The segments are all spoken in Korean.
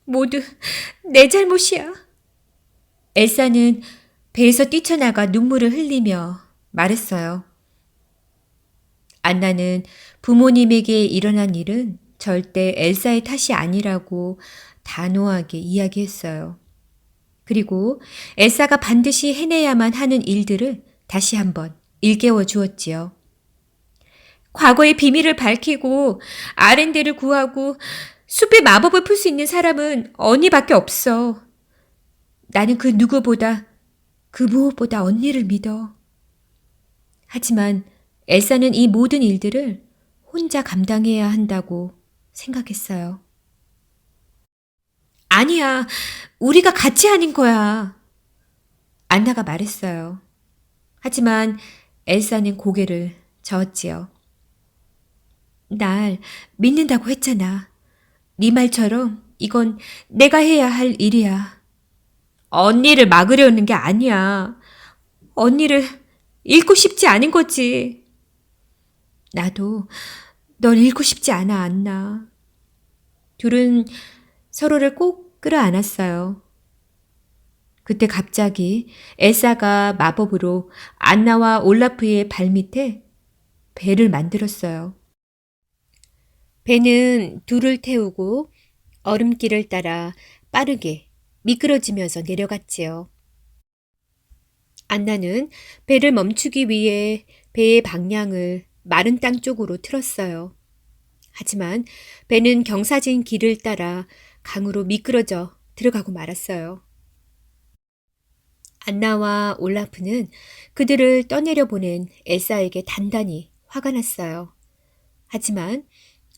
모두 내 잘못이야. 엘사는 배에서 뛰쳐나가 눈물을 흘리며 말했어요. 안나는 부모님에게 일어난 일은 절대 엘사의 탓이 아니라고 단호하게 이야기했어요. 그리고 엘사가 반드시 해내야만 하는 일들을 다시 한번 일깨워 주었지요. 과거의 비밀을 밝히고 아렌데를 구하고 숲의 마법을 풀 수 있는 사람은 언니밖에 없어. 나는 그 누구보다, 그 무엇보다 언니를 믿어. 하지만 엘사는 이 모든 일들을 혼자 감당해야 한다고 생각했어요. 아니야, 우리가 같이 하는 거야. 안나가 말했어요. 하지만 엘사는 고개를 저었지요. 날 믿는다고 했잖아. 네 말처럼 이건 내가 해야 할 일이야. 언니를 막으려는 게 아니야. 언니를 잃고 싶지 않은 거지. 나도 널 잃고 싶지 않아, 안나. 둘은 서로를 꼭 끌어안았어요. 그때 갑자기 엘사가 마법으로 안나와 올라프의 발밑에 배를 만들었어요. 배는 둘을 태우고 얼음길을 따라 빠르게 미끄러지면서 내려갔지요. 안나는 배를 멈추기 위해 배의 방향을 마른 땅 쪽으로 틀었어요. 하지만 배는 경사진 길을 따라 강으로 미끄러져 들어가고 말았어요. 안나와 올라프는 그들을 떠내려보낸 엘사에게 단단히 화가 났어요. 하지만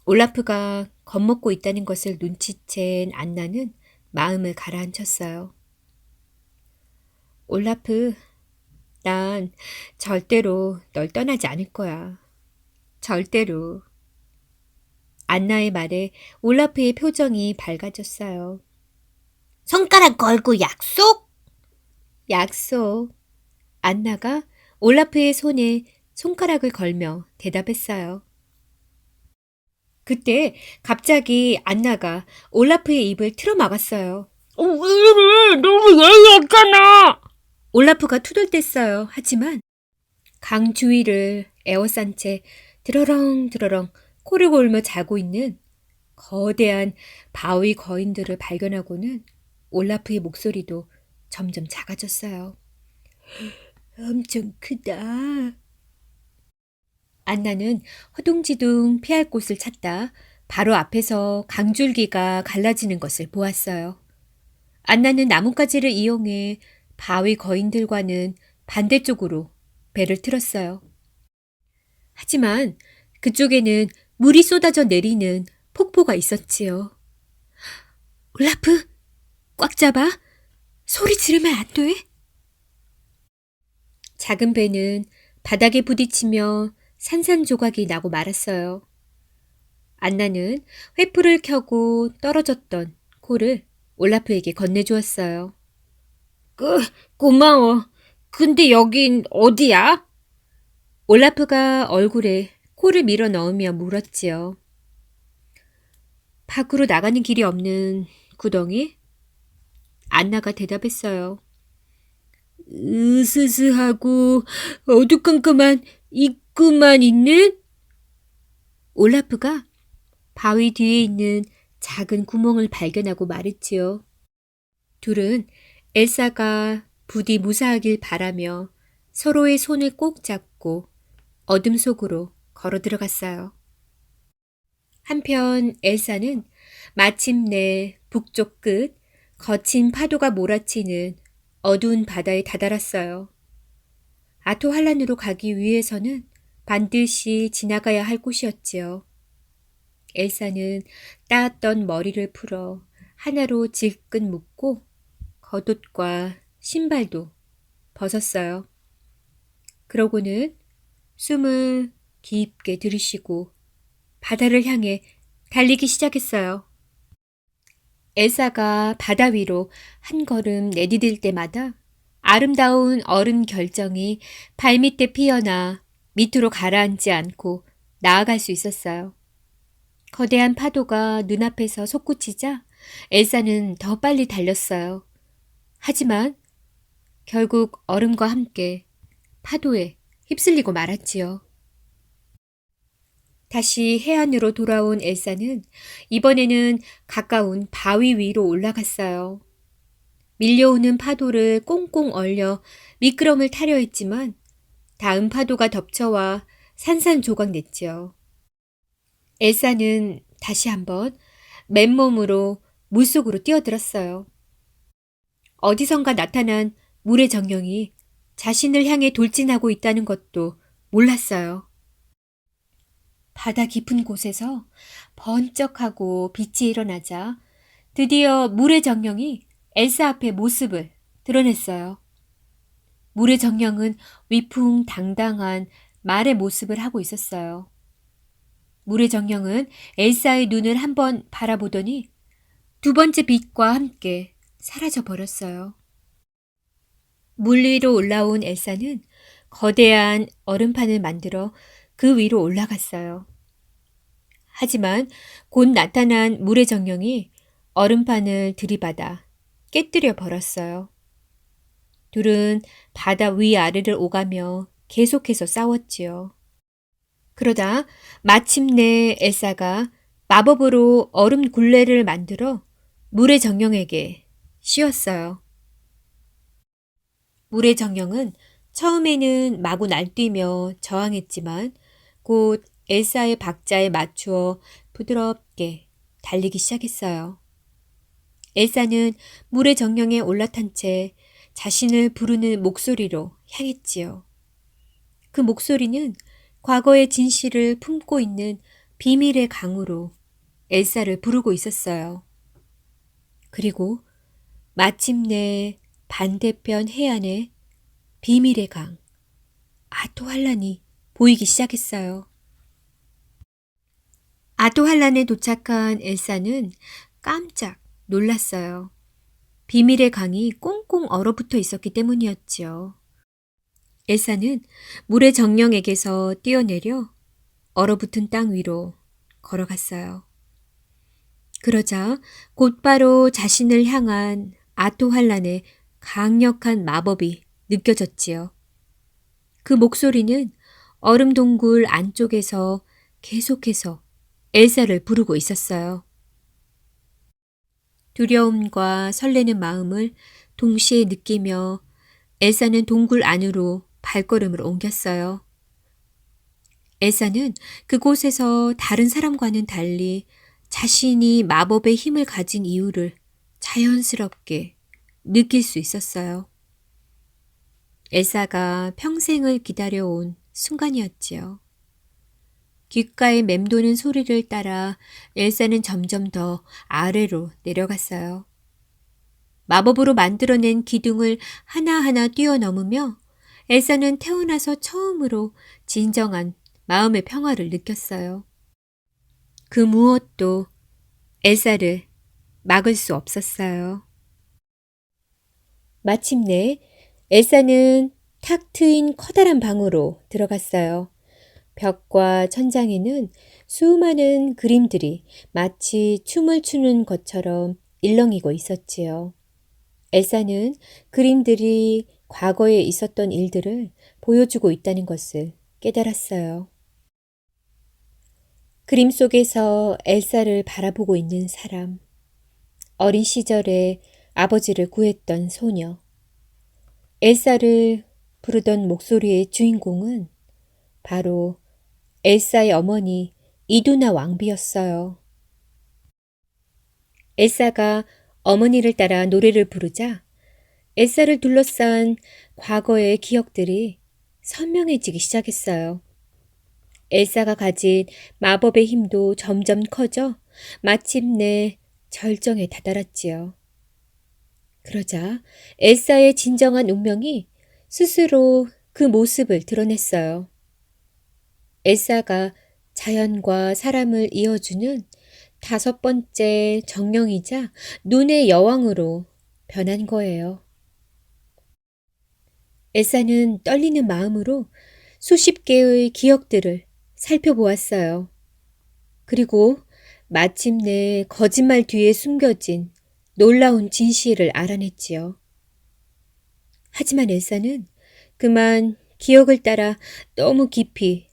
올라프가 겁먹고 있다는 것을 눈치챈 안나는 마음을 가라앉혔어요. 올라프, 난 절대로 널 떠나지 않을 거야. 절대로. 안나의 말에 올라프의 표정이 밝아졌어요. 손가락 걸고 약속? 약속. 안나가 올라프의 손에 손가락을 걸며 대답했어요. 그때 갑자기 안나가 올라프의 입을 틀어막았어요. 왜 이래? 너무 예의없잖아. 올라프가 투덜댔어요. 하지만 강 주위를 에워싼 채 드러렁 드러렁 코를 골며 자고 있는 거대한 바위 거인들을 발견하고는 올라프의 목소리도 점점 작아졌어요. 엄청 크다. 안나는 허둥지둥 피할 곳을 찾다 바로 앞에서 강줄기가 갈라지는 것을 보았어요. 안나는 나뭇가지를 이용해 바위 거인들과는 반대쪽으로 배를 틀었어요. 하지만 그쪽에는 물이 쏟아져 내리는 폭포가 있었지요. 올라프, 꽉 잡아. 소리 지르면 안 돼. 작은 배는 바닥에 부딪히며 산산조각이 나고 말았어요. 안나는 횃불을 켜고 떨어졌던 코를 올라프에게 건네주었어요. 고마워. 근데 여긴 어디야? 올라프가 얼굴에 코를 밀어 넣으며 물었지요. 밖으로 나가는 길이 없는 구덩이? 안나가 대답했어요. 으스스하고 어두컴컴한 입구만 있는? 올라프가 바위 뒤에 있는 작은 구멍을 발견하고 말했지요. 둘은 엘사가 부디 무사하길 바라며 서로의 손을 꼭 잡고 어둠 속으로 걸어 들어갔어요. 한편 엘사는 마침내 북쪽 끝 거친 파도가 몰아치는 어두운 바다에 다다랐어요. 아토할란으로 가기 위해서는 반드시 지나가야 할 곳이었지요. 엘사는 따았던 머리를 풀어 하나로 질끈 묶고 겉옷과 신발도 벗었어요. 그러고는 숨을 깊게 들이쉬고 바다를 향해 달리기 시작했어요. 엘사가 바다 위로 한 걸음 내디딜 때마다 아름다운 얼음 결정이 발밑에 피어나 밑으로 가라앉지 않고 나아갈 수 있었어요. 거대한 파도가 눈앞에서 솟구치자 엘사는 더 빨리 달렸어요. 하지만 결국 얼음과 함께 파도에 휩쓸리고 말았지요. 다시 해안으로 돌아온 엘사는 이번에는 가까운 바위 위로 올라갔어요. 밀려오는 파도를 꽁꽁 얼려 미끄럼을 타려 했지만 다음 파도가 덮쳐와 산산조각 냈지요. 엘사는 다시 한번 맨몸으로 물속으로 뛰어들었어요. 어디선가 나타난 물의 정령이 자신을 향해 돌진하고 있다는 것도 몰랐어요. 바다 깊은 곳에서 번쩍하고 빛이 일어나자 드디어 물의 정령이 엘사 앞에 모습을 드러냈어요. 물의 정령은 위풍당당한 말의 모습을 하고 있었어요. 물의 정령은 엘사의 눈을 한번 바라보더니 두 번째 빛과 함께 사라져 버렸어요. 물 위로 올라온 엘사는 거대한 얼음판을 만들어 그 위로 올라갔어요. 하지만 곧 나타난 물의 정령이 얼음판을 들이받아 깨뜨려 버렸어요. 둘은 바다 위아래를 오가며 계속해서 싸웠지요. 그러다 마침내 엘사가 마법으로 얼음 굴레를 만들어 물의 정령에게 씌웠어요. 물의 정령은 처음에는 마구 날뛰며 저항했지만 곧 엘사의 박자에 맞추어 부드럽게 달리기 시작했어요. 엘사는 물의 정령에 올라탄 채 자신을 부르는 목소리로 향했지요. 그 목소리는 과거의 진실을 품고 있는 비밀의 강으로 엘사를 부르고 있었어요. 그리고 마침내 반대편 해안에 비밀의 강, 아토할란이 보이기 시작했어요. 아토할란에 도착한 엘사는 깜짝 놀랐어요. 비밀의 강이 꽁꽁 얼어붙어 있었기 때문이었지요. 엘사는 물의 정령에게서 뛰어내려 얼어붙은 땅 위로 걸어갔어요. 그러자 곧바로 자신을 향한 아토할란의 강력한 마법이 느껴졌지요. 그 목소리는 얼음 동굴 안쪽에서 계속해서 엘사를 부르고 있었어요. 두려움과 설레는 마음을 동시에 느끼며 엘사는 동굴 안으로 발걸음을 옮겼어요. 엘사는 그곳에서 다른 사람과는 달리 자신이 마법의 힘을 가진 이유를 자연스럽게 느낄 수 있었어요. 엘사가 평생을 기다려온 순간이었지요. 귓가에 맴도는 소리를 따라 엘사는 점점 더 아래로 내려갔어요. 마법으로 만들어낸 기둥을 하나하나 뛰어넘으며 엘사는 태어나서 처음으로 진정한 마음의 평화를 느꼈어요. 그 무엇도 엘사를 막을 수 없었어요. 마침내 엘사는 탁 트인 커다란 방으로 들어갔어요. 벽과 천장에는 수많은 그림들이 마치 춤을 추는 것처럼 일렁이고 있었지요. 엘사는 그림들이 과거에 있었던 일들을 보여주고 있다는 것을 깨달았어요. 그림 속에서 엘사를 바라보고 있는 사람, 어린 시절에 아버지를 구했던 소녀, 엘사를 부르던 목소리의 주인공은 바로 엘사의 어머니 이두나 왕비였어요. 엘사가 어머니를 따라 노래를 부르자 엘사를 둘러싼 과거의 기억들이 선명해지기 시작했어요. 엘사가 가진 마법의 힘도 점점 커져 마침내 절정에 다다랐지요. 그러자 엘사의 진정한 운명이 스스로 그 모습을 드러냈어요. 엘사가 자연과 사람을 이어주는 다섯 번째 정령이자 눈의 여왕으로 변한 거예요. 엘사는 떨리는 마음으로 수십 개의 기억들을 살펴보았어요. 그리고 마침내 거짓말 뒤에 숨겨진 놀라운 진실을 알아냈지요. 하지만 엘사는 그만 기억을 따라 너무 깊이,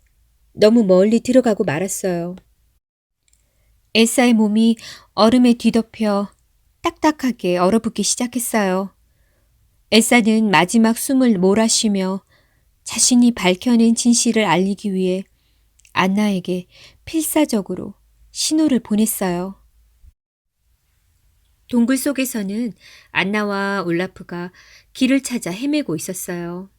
너무 멀리 들어가고 말았어요. 엘사의 몸이 얼음에 뒤덮여 딱딱하게 얼어붙기 시작했어요. 엘사는 마지막 숨을 몰아쉬며 자신이 밝혀낸 진실을 알리기 위해 안나에게 필사적으로 신호를 보냈어요. 동굴 속에서는 안나와 올라프가 길을 찾아 헤매고 있었어요.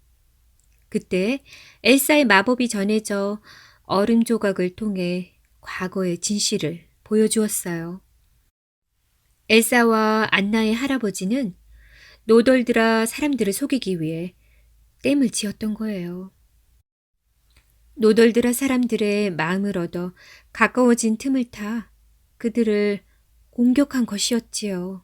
그때 엘사의 마법이 전해져 얼음 조각을 통해 과거의 진실을 보여주었어요. 엘사와 안나의 할아버지는 노덜드라 사람들을 속이기 위해 댐을 지었던 거예요. 노덜드라 사람들의 마음을 얻어 가까워진 틈을 타 그들을 공격한 것이었지요.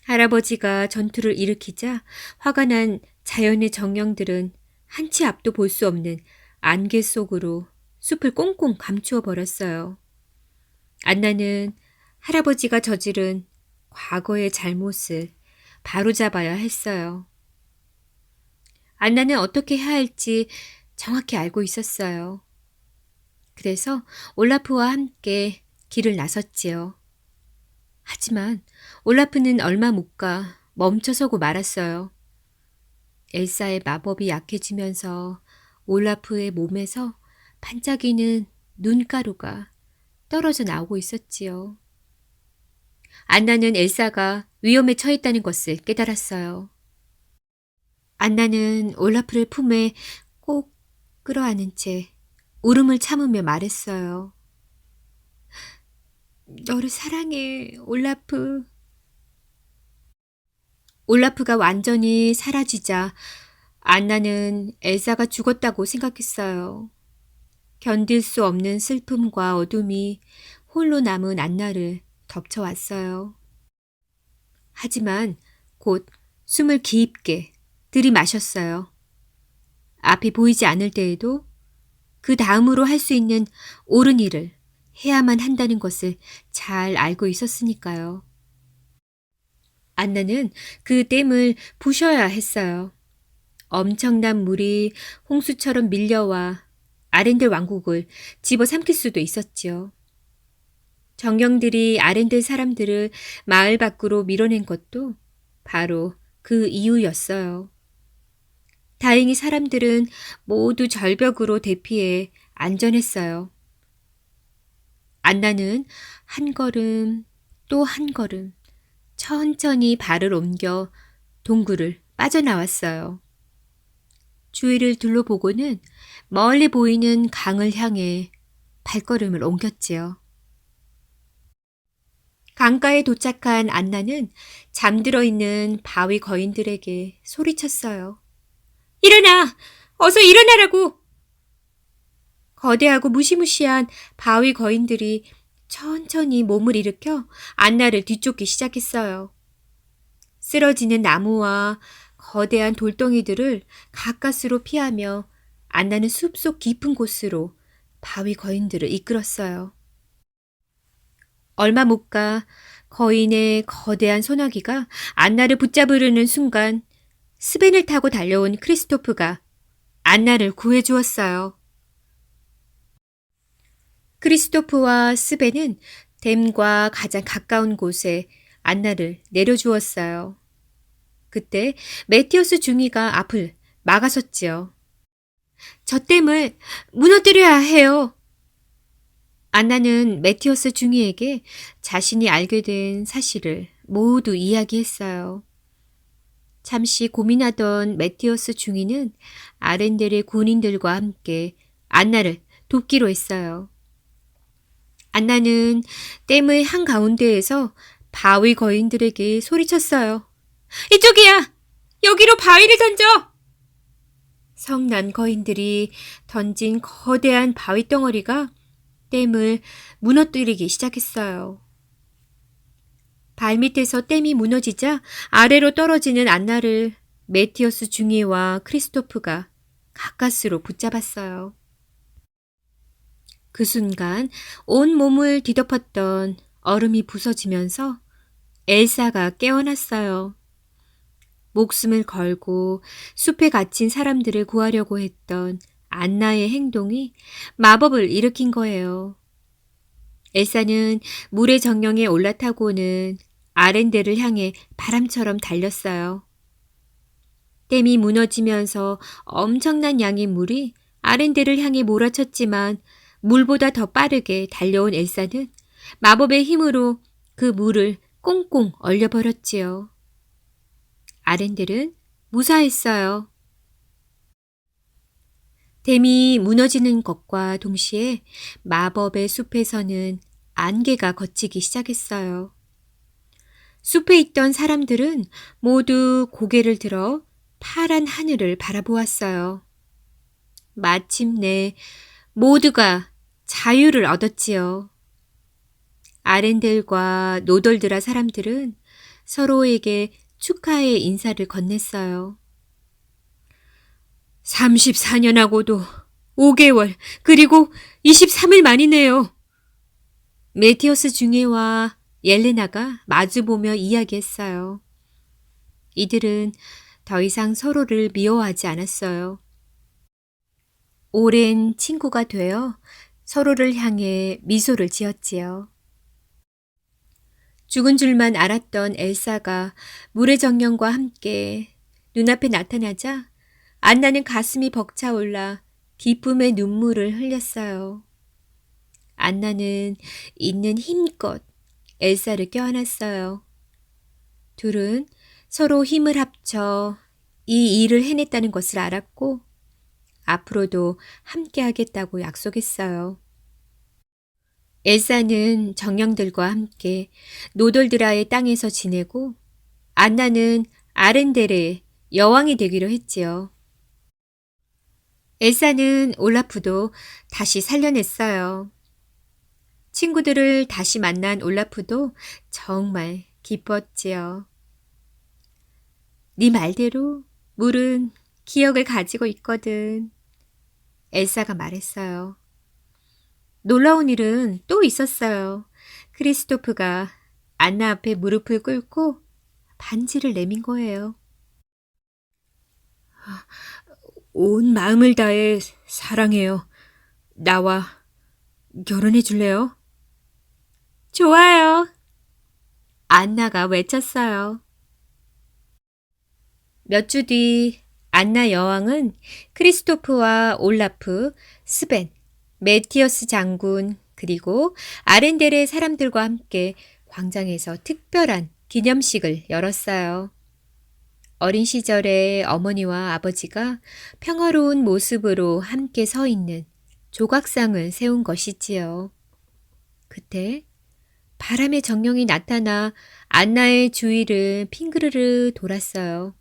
할아버지가 전투를 일으키자 화가 난 자연의 정령들은 한치 앞도 볼 수 없는 안개 속으로 숲을 꽁꽁 감추어 버렸어요. 안나는 할아버지가 저지른 과거의 잘못을 바로잡아야 했어요. 안나는 어떻게 해야 할지 정확히 알고 있었어요. 그래서 올라프와 함께 길을 나섰지요. 하지만 올라프는 얼마 못 가 멈춰서고 말았어요. 엘사의 마법이 약해지면서 올라프의 몸에서 반짝이는 눈가루가 떨어져 나오고 있었지요. 안나는 엘사가 위험에 처했다는 것을 깨달았어요. 안나는 올라프를 품에 꼭 끌어안은 채 울음을 참으며 말했어요. 너를 사랑해, 올라프. 올라프가 완전히 사라지자 안나는 엘사가 죽었다고 생각했어요. 견딜 수 없는 슬픔과 어둠이 홀로 남은 안나를 덮쳐왔어요. 하지만 곧 숨을 깊게 들이마셨어요. 앞이 보이지 않을 때에도 그 다음으로 할 수 있는 옳은 일을 해야만 한다는 것을 잘 알고 있었으니까요. 안나는 그 댐을 부셔야 했어요. 엄청난 물이 홍수처럼 밀려와 아렌델 왕국을 집어삼킬 수도 있었지요. 정령들이 아렌델 사람들을 마을 밖으로 밀어낸 것도 바로 그 이유였어요. 다행히 사람들은 모두 절벽으로 대피해 안전했어요. 안나는 한 걸음 또 한 걸음 천천히 발을 옮겨 동굴을 빠져나왔어요. 주위를 둘러보고는 멀리 보이는 강을 향해 발걸음을 옮겼지요. 강가에 도착한 안나는 잠들어 있는 바위 거인들에게 소리쳤어요. 일어나! 어서 일어나라고! 거대하고 무시무시한 바위 거인들이 천천히 몸을 일으켜 안나를 뒤쫓기 시작했어요. 쓰러지는 나무와 거대한 돌덩이들을 가까스로 피하며 안나는 숲속 깊은 곳으로 바위 거인들을 이끌었어요. 얼마 못 가 거인의 거대한 소나기가 안나를 붙잡으려는 순간 스벤을 타고 달려온 크리스토프가 안나를 구해주었어요. 크리스토프와 스벤은 댐과 가장 가까운 곳에 안나를 내려주었어요. 그때 메티오스 중이가 앞을 막아섰지요. 저 댐을 무너뜨려야 해요. 안나는 메티오스 중이에게 자신이 알게 된 사실을 모두 이야기했어요. 잠시 고민하던 메티오스 중이는 아렌델의 군인들과 함께 안나를 돕기로 했어요. 안나는 댐의 한가운데에서 바위 거인들에게 소리쳤어요. 이쪽이야! 여기로 바위를 던져! 성난 거인들이 던진 거대한 바위 덩어리가 댐을 무너뜨리기 시작했어요. 발밑에서 댐이 무너지자 아래로 떨어지는 안나를 메티어스 중이와 크리스토프가 가까스로 붙잡았어요. 그 순간 온 몸을 뒤덮었던 얼음이 부서지면서 엘사가 깨어났어요. 목숨을 걸고 숲에 갇힌 사람들을 구하려고 했던 안나의 행동이 마법을 일으킨 거예요. 엘사는 물의 정령에 올라타고는 아렌데를 향해 바람처럼 달렸어요. 댐이 무너지면서 엄청난 양의 물이 아렌데를 향해 몰아쳤지만 물보다 더 빠르게 달려온 엘사는 마법의 힘으로 그 물을 꽁꽁 얼려버렸지요. 아렌델은 무사했어요. 댐이 무너지는 것과 동시에 마법의 숲에서는 안개가 걷히기 시작했어요. 숲에 있던 사람들은 모두 고개를 들어 파란 하늘을 바라보았어요. 마침내 모두가 자유를 얻었지요. 아렌델과 노돌드라 사람들은 서로에게 축하의 인사를 건넸어요. 34년하고도 5개월 그리고 23일 만이네요. 메티어스 중예와 옐레나가 마주보며 이야기했어요. 이들은 더 이상 서로를 미워하지 않았어요. 오랜 친구가 되어 서로를 향해 미소를 지었지요. 죽은 줄만 알았던 엘사가 물의 정령과 함께 눈앞에 나타나자 안나는 가슴이 벅차올라 기쁨의 눈물을 흘렸어요. 안나는 있는 힘껏 엘사를 껴안았어요. 둘은 서로 힘을 합쳐 이 일을 해냈다는 것을 알았고 앞으로도 함께 하겠다고 약속했어요. 엘사는 정령들과 함께 노돌드라의 땅에서 지내고 안나는 아렌델의 여왕이 되기로 했지요. 엘사는 올라프도 다시 살려냈어요. 친구들을 다시 만난 올라프도 정말 기뻤지요. 네 말대로 물은 기억을 가지고 있거든. 엘사가 말했어요. 놀라운 일은 또 있었어요. 크리스토프가 안나 앞에 무릎을 꿇고 반지를 내민 거예요. 온 마음을 다해 사랑해요. 나와 결혼해 줄래요? 좋아요. 안나가 외쳤어요. 몇 주 뒤 안나 여왕은 크리스토프와 올라프, 스벤, 메티어스 장군, 그리고 아렌델의 사람들과 함께 광장에서 특별한 기념식을 열었어요. 어린 시절에 어머니와 아버지가 평화로운 모습으로 함께 서 있는 조각상을 세운 것이지요. 그때 바람의 정령이 나타나 안나의 주위를 핑그르르 돌았어요.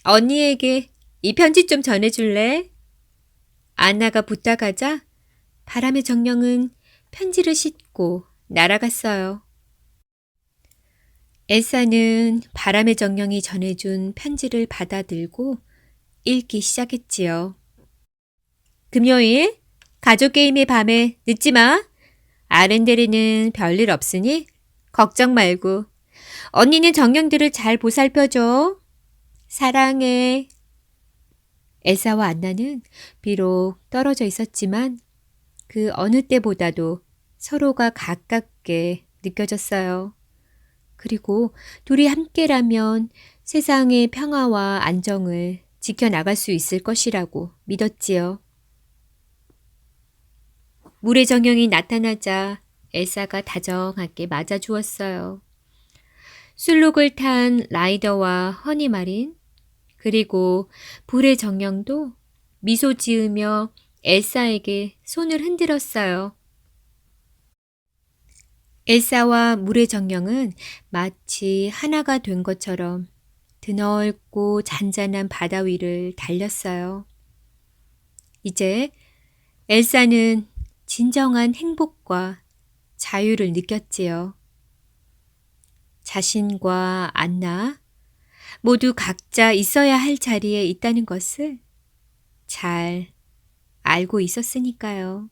언니에게 이 편지 좀 전해줄래? 안나가 부탁하자 바람의 정령은 편지를 싣고 날아갔어요. 엘사는 바람의 정령이 전해준 편지를 받아들고 읽기 시작했지요. 금요일 가족게임의 밤에 늦지 마. 아렌데르는 별일 없으니 걱정 말고 언니는 정령들을 잘 보살펴줘. 사랑해. 엘사와 안나는 비록 떨어져 있었지만 그 어느 때보다도 서로가 가깝게 느껴졌어요. 그리고 둘이 함께라면 세상의 평화와 안정을 지켜나갈 수 있을 것이라고 믿었지요. 물의 정령이 나타나자 엘사가 다정하게 맞아주었어요. 술록을 탄 라이더와 허니마린 그리고 불의 정령도 미소 지으며 엘사에게 손을 흔들었어요. 엘사와 물의 정령은 마치 하나가 된 것처럼 드넓고 잔잔한 바다 위를 달렸어요. 이제 엘사는 진정한 행복과 자유를 느꼈지요. 자신과 안나 모두 각자 있어야 할 자리에 있다는 것을 잘 알고 있었으니까요.